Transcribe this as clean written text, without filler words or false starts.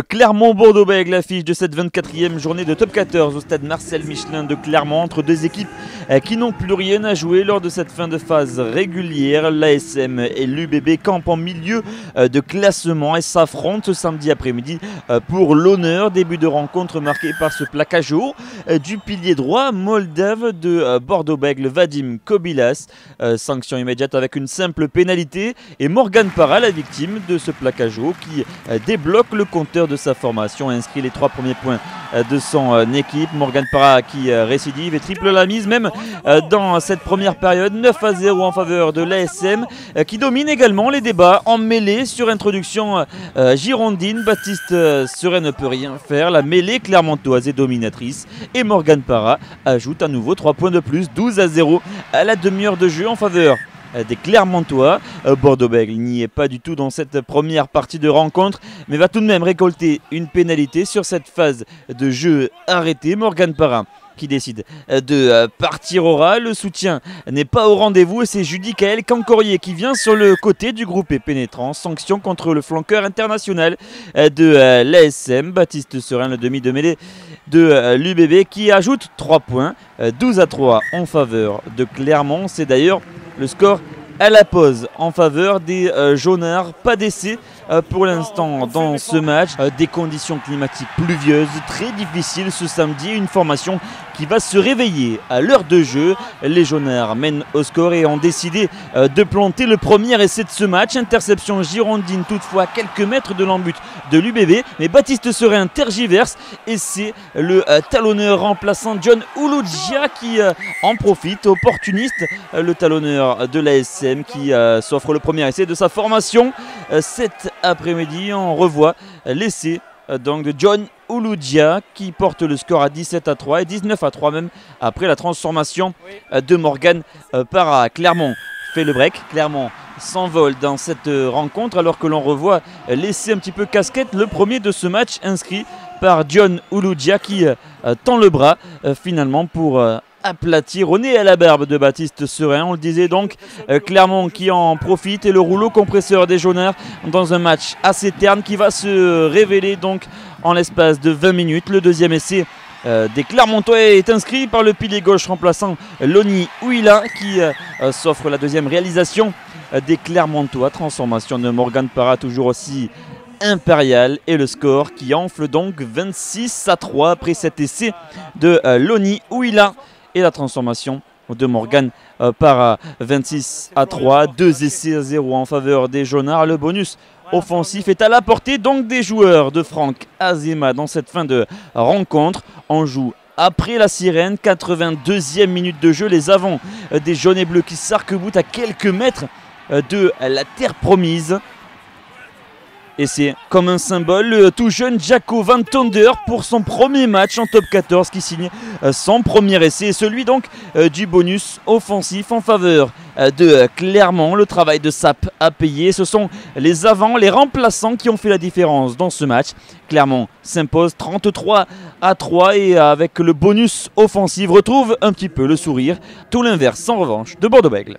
Clermont-Bordeaux-Bègles, l'affiche de cette 24e journée de top 14 au stade Marcel Michelin de Clermont, entre deux équipes qui n'ont plus rien à jouer lors de cette fin de phase régulière. L'ASM et l'UBB campent en milieu de classement et s'affrontent ce samedi après-midi pour l'honneur. Début de rencontre marqué par ce plaquage haut du pilier droit moldave de Bordeaux-Bègles, Vadim Kobilas. Sanction immédiate avec une simple pénalité et Morgan Parra, la victime de ce plaquage haut, qui débloque le compteur de sa formation, inscrit les 3 premiers points de son équipe. Morgan Parra qui récidive et triple la mise même dans cette première période. 9-0 en faveur de l'ASM qui domine également les débats en mêlée sur introduction girondine. Baptiste Serein ne peut rien faire, la mêlée clermontoise est dominatrice et Morgan Parra ajoute à nouveau 3 points de plus. 12-0 à la demi-heure de jeu en faveur des Clermontois. Bordeaux-Bègles n'y est pas du tout dans cette première partie de rencontre, mais va tout de même récolter une pénalité sur cette phase de jeu arrêtée. Morgan Parra qui décide de partir au ras. Le soutien n'est pas au rendez-vous et c'est Judicaël Cancorier qui vient sur le côté du groupe pénétrant. Sanction contre le flanqueur international de l'ASM, Baptiste Serein, le demi de mêlée de l'UBB, qui ajoute 3 points. 12-3 en faveur de Clermont. C'est d'ailleurs le score à la pause en faveur des jaunards. Pas d'essai pour l'instant dans ce match. Des conditions climatiques pluvieuses, très difficiles ce samedi. Une formation qui va se réveiller à l'heure de jeu. Les jaunards mènent au score et ont décidé de planter le premier essai de ce match. Interception girondine toutefois à quelques mètres de l'embut de l'UBB. Mais Baptiste Serein tergiverse et c'est le talonneur remplaçant John Ouloudia qui en profite, opportuniste. Le talonneur de l'ASM qui s'offre le premier essai de sa formation. Cet après-midi, on revoit l'essai donc de John Ouloudia qui porte le score à 17-3 et 19-3 même après la transformation de Morgan Parra. Clermont fait le break. Clermont s'envole dans cette rencontre alors que l'on revoit l'essai un petit peu casquette, le premier de ce match inscrit par John Ouloudia qui tend le bras finalement pour aplatir au nez à la barbe de Baptiste Serein. On le disait donc, Clermont qui en profite et le rouleau compresseur des jaunards dans un match assez terne qui va se révéler donc en l'espace de 20 minutes. Le deuxième essai des Clermontois est inscrit par le pilier gauche remplaçant Loni Ouila qui s'offre la deuxième réalisation des Clermontois. Transformation de Morgan Parra toujours aussi impérial et le score qui enfle donc 26-3 après cet essai de Loni Ouila et la transformation de Morgan Parra. 26-3, 2 essais à 0 en faveur des jaunards. Le bonus offensif est à la portée donc des joueurs de Franck Azema dans cette fin de rencontre. On joue après la sirène, 82e minute de jeu. Les avants des jaunes et bleus qui s'arc-boutent à quelques mètres de la terre promise. Et c'est comme un symbole le tout jeune Jaco Van Tonder pour son premier match en top 14 qui signe son premier essai, celui donc du bonus offensif en faveur de Clermont. Le travail de Sap a payé, ce sont les avants, les remplaçants qui ont fait la différence dans ce match. Clermont s'impose 33-3 et avec le bonus offensif retrouve un petit peu le sourire, tout l'inverse en revanche de Bordeaux-Bègles.